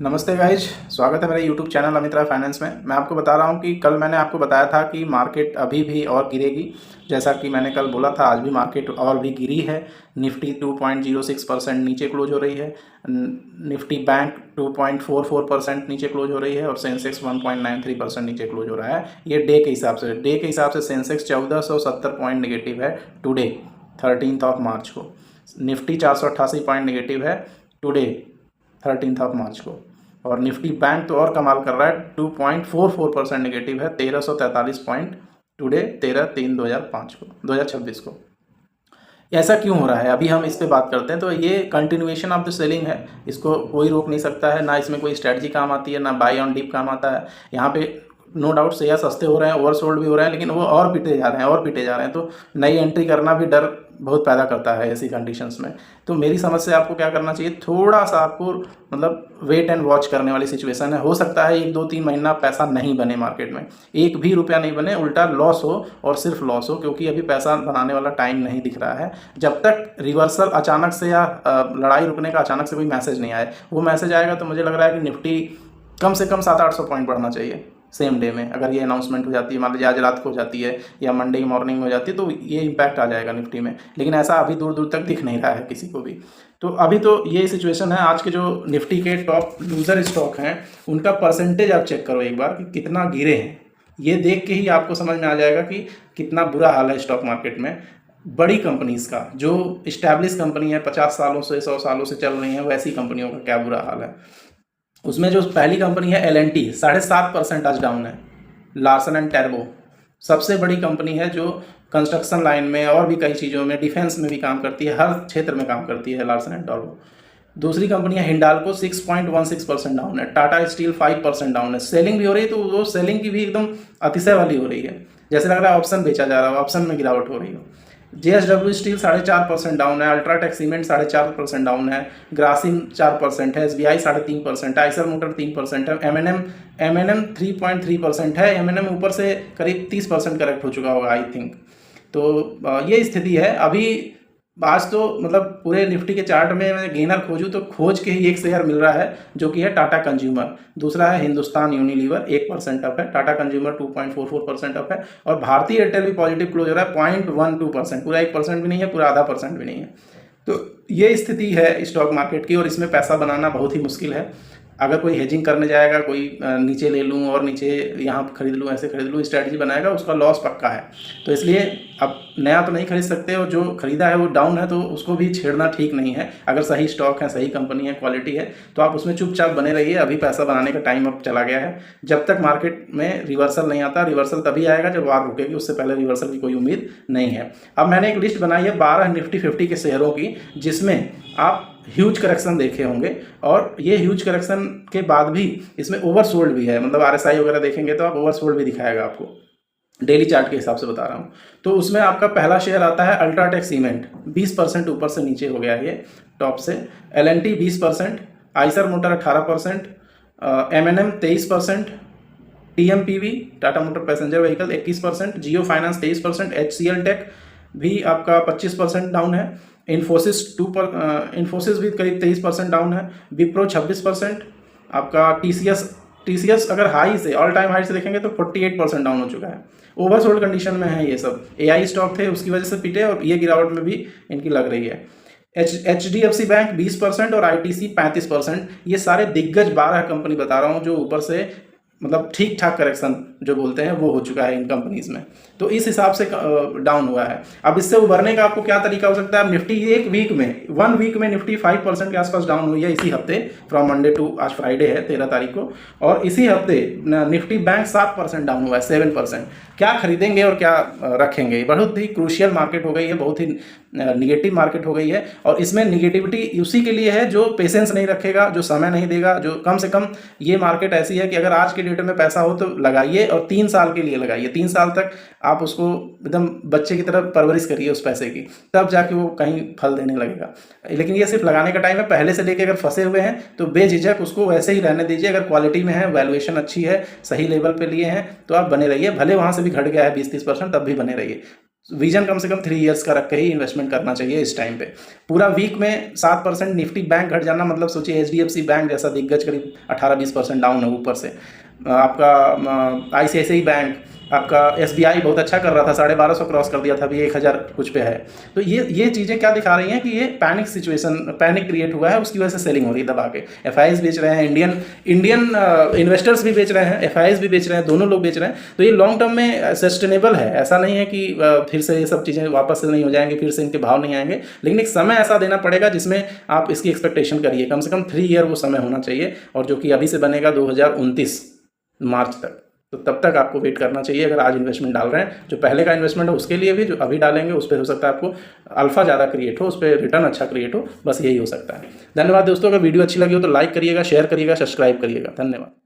नमस्ते गाइज, स्वागत है मेरे YouTube channel Amit Rai finance में। मैं आपको बता रहा हूं कि कल मैंने आपको बताया था कि मार्केट अभी भी और गिरेगी। जैसा कि मैंने कल बोला था, आज भी मार्केट और भी गिरी है। निफ्टी 2.06% नीचे क्लोज हो रही है। निफ्टी बैंक 2.44% नीचे क्लोज हो रही है और सेंसेक्स 1.93% नीचे क्लोज हो रहा है। ये डे के हिसाब से सेंसेक्स 1470 पॉइंट निगेटिव है टुडे 13 मार्च को। निफ्टी 488 पॉइंट निगेटिव है टुडे 13 मार्च को। और निफ्टी बैंक तो और कमाल कर रहा है, 2.44% निगेटिव है, 1343 पॉइंट टुडे 13/3/2005 को 2026 को। ऐसा क्यों हो रहा है, अभी हम इस पे बात करते हैं। तो ये कंटिन्यूएशन ऑफ द सेलिंग है, इसको कोई रोक नहीं सकता है, ना इसमें कोई स्ट्रेटजी काम आती है, ना बाय ऑन डिप काम आता है। यहाँ पे नो डाउट शेयर सस्ते हो रहे हैं, ओवरसोल्ड भी हो रहे हैं, लेकिन वो और पिटे जा रहे हैं। तो नई एंट्री करना भी डर बहुत पैदा करता है ऐसी कंडीशंस में। तो मेरी समझ से आपको क्या करना चाहिए, थोड़ा सा आपको मतलब वेट एंड वॉच करने वाली सिचुएशन है। हो सकता है 1-2-3 महीना पैसा नहीं बने मार्केट में, एक भी रुपया नहीं बने, उल्टा लॉस हो और सिर्फ लॉस हो, क्योंकि अभी पैसा बनाने वाला टाइम नहीं दिख रहा है। जब तक रिवर्सल अचानक से या लड़ाई रुकने का अचानक से कोई मैसेज नहीं आए, वो मैसेज आएगा तो मुझे लग रहा है कि निफ्टी कम से कम 700-800 पॉइंट बढ़ना चाहिए सेम डे में। अगर ये अनाउंसमेंट हो जाती है, मान लीजिए आज रात को हो जाती है या मंडे की मॉर्निंग में हो जाती है, तो ये इम्पैक्ट आ जाएगा निफ्टी में। लेकिन ऐसा अभी दूर दूर तक दिख नहीं रहा है किसी को भी। तो अभी तो ये सिचुएशन है। आज के जो निफ्टी के टॉप लूजर स्टॉक हैं, उनका परसेंटेज आप चेक करो एक बार कि कितना गिरे हैं। ये देख के ही आपको समझ में आ जाएगा कि कितना बुरा हाल है स्टॉक मार्केट में। बड़ी कंपनीज का, जो इस्टेब्लिश कंपनी है, 50 सालों से 100 सालों से चल रही हैं, वैसी कंपनियों का क्या बुरा हाल है। उसमें जो पहली कंपनी है L&T, 7.5% आज डाउन है। लार्सन एंड टैब्रो सबसे बड़ी कंपनी है जो कंस्ट्रक्शन लाइन में और भी कई चीज़ों में, डिफेंस में भी काम करती है, हर क्षेत्र में काम करती है लार्सन एंड टैब्रो। दूसरी कंपनी है हिंडाल्को, 6.16% डाउन है। टाटा स्टील 5% डाउन है। सेलिंग भी हो रही है, तो वो सेलिंग की भी एकदम अतिशय वाली हो रही है, जैसे लग रहा है ऑप्शन बेचा जा रहा है, ऑप्शन में गिरावट हो रही हो। JSW स्टील 4.5% डाउन है। अल्ट्राटेक सीमेंट 4.5% डाउन है। ग्रासिम 4% है। SBI 3.5% है। आइसर मोटर 3% है। M&M 3.3% है। M&M ऊपर से करीब 30% करेक्ट हो चुका होगा आई थिंक। तो ये स्थिति है अभी। आज तो मतलब पूरे निफ्टी के चार्ट में मैं गेनर खोजूँ तो खोज के ही एक शेयर मिल रहा है, जो कि है टाटा कंज्यूमर। दूसरा है हिंदुस्तान यूनिलीवर, 1% अप है। टाटा कंज्यूमर 2.44% अप है। और भारतीय एयरटेल भी पॉजिटिव क्लोज हो रहा है, 0.12%, पूरा 1% भी नहीं है, पूरा आधा परसेंट भी नहीं है। तो ये स्थिति है स्टॉक मार्केट की, और इसमें पैसा बनाना बहुत ही मुश्किल है। अगर कोई हेजिंग करने जाएगा, कोई नीचे ले लूँ और नीचे यहाँ खरीद लूँ, ऐसे खरीद लूँ, स्ट्रैटेजी बनाएगा, उसका लॉस पक्का है। तो इसलिए अब नया तो नहीं खरीद सकते, और जो खरीदा है वो डाउन है, तो उसको भी छेड़ना ठीक नहीं है। अगर सही स्टॉक है, सही कंपनी है, क्वालिटी है, तो आप उसमें चुपचाप बने रहिए। अभी पैसा बनाने का टाइम अब चला गया है। जब तक मार्केट में रिवर्सल नहीं आता, रिवर्सल तभी आएगा जब वार रुकेगी, उससे पहले रिवर्सल की कोई उम्मीद नहीं है। अब मैंने एक लिस्ट बनाई है 12 निफ्टी 50 के शेयरों की, जिसमें आप ह्यूज करेक्शन देखे होंगे, और ये ह्यूज करेक्शन के बाद भी इसमें ओवरसोल्ड भी है। मतलब RSI वगैरह देखेंगे तो आप ओवरसोल्ड भी दिखाएगा आपको, डेली चार्ट के हिसाब से बता रहा हूँ। तो उसमें आपका पहला शेयर आता है अल्ट्राटेक सीमेंट, 20% ऊपर से नीचे हो गया है ये टॉप से। L&T 20%, Eicher motor 18%, M&M 23%, TMPV Tata motor passenger vehicle 21%, जियो फाइनेंस 23%, HCL टेक भी आपका 25% डाउन है। इन्फोसिस भी करीब 23% डाउन है। विप्रो 26%, आपका TCS अगर हाई से, ऑल टाइम हाई से देखेंगे तो 48% डाउन हो चुका है। ओवरसोल्ड कंडीशन में है ये सब। AI स्टॉक थे, उसकी वजह से पिटे, और ये गिरावट में भी इनकी लग रही है। HDFC बैंक 20% और ITC 35%। ये सारे दिग्गज 12 कंपनी बता रहा हूँ, जो ऊपर से मतलब ठीक ठाक करेक्शन जो बोलते हैं वो हो चुका है इन कंपनीज में। तो इस हिसाब से डाउन हुआ है। अब इससे उभरने का आपको क्या तरीका हो सकता है। निफ्टी एक वीक में, 1 वीक में निफ्टी 5% के आसपास डाउन हुई है इसी हफ्ते, फ्रॉम मंडे टू, आज फ्राइडे है 13 तारीख को। और इसी हफ्ते निफ्टी बैंक 7% डाउन हुआ है, 7%। क्या खरीदेंगे और क्या रखेंगे। बहुत ही क्रूशियल मार्केट हो गई है, बहुत ही निगेटिव मार्केट हो गई है। और इसमें निगेटिविटी उसी के लिए है जो पेशेंस नहीं रखेगा, जो समय नहीं देगा, जो कम से कम ये मार्केट ऐसी है कि अगर आज के डेट में पैसा हो तो लगाइए, और 3 साल के लिए लगाइए। 3 साल तक आप उसको एकदम बच्चे की तरह परवरिश करिए उस पैसे की, तब जाके वो कहीं फल देने लगेगा। लेकिन ये सिर्फ लगाने का टाइम है। पहले से लेके अगर फंसे हुए हैं तो बेझिझक उसको वैसे ही रहने दीजिए। अगर क्वालिटी में है, वैल्यूएशन अच्छी है, सही लेवल पे लिए हैं, तो आप बने रहिए। भले वहाँ से भी घट गया है 20-30%, तब भी बने रहिए। विजन कम से कम 3 इयर्स का रख के ही इन्वेस्टमेंट करना चाहिए इस टाइम पे। पूरा वीक में 7% निफ्टी बैंक घट जाना, मतलब सोचिए HDFC बैंक जैसा दिग्गज करीब 18-20% डाउन है ऊपर से। आपका ICICI बैंक, आपका SBI बहुत अच्छा कर रहा था, 1250 क्रॉस कर दिया था, अभी 1000 कुछ पे है। तो ये चीज़ें क्या दिखा रही हैं कि ये पैनिक सिचुएशन, पैनिक क्रिएट हुआ है, उसकी वजह से सेलिंग हो रही है दबा के। FIs बेच रहे हैं, इंडियन इन्वेस्टर्स भी बेच रहे हैं, FIs भी बेच रहे हैं, दोनों लोग बेच रहे हैं। तो ये लॉन्ग टर्म में सस्टेनेबल है, ऐसा नहीं है कि फिर से ये सब चीज़ें वापस से नहीं हो जाएंगी, फिर से इनके भाव नहीं आएंगे। लेकिन एक समय ऐसा देना पड़ेगा जिसमें आप इसकी एक्सपेक्टेशन करिए, कम से कम 3 ईयर वो समय होना चाहिए, और जो कि अभी से बनेगा 2029 मार्च तक। तो तब तक आपको वेट करना चाहिए अगर आज इन्वेस्टमेंट डाल रहे हैं। जो पहले का इन्वेस्टमेंट है उसके लिए भी, जो अभी डालेंगे उस पर हो सकता है आपको अल्फा ज़्यादा क्रिएट हो, उस पर रिटर्न अच्छा क्रिएट हो, बस यही हो सकता है। धन्यवाद दोस्तों, अगर वीडियो अच्छी लगी हो तो लाइक करिएगा, शेयर करिएगा, सब्सक्राइब करिएगा। धन्यवाद।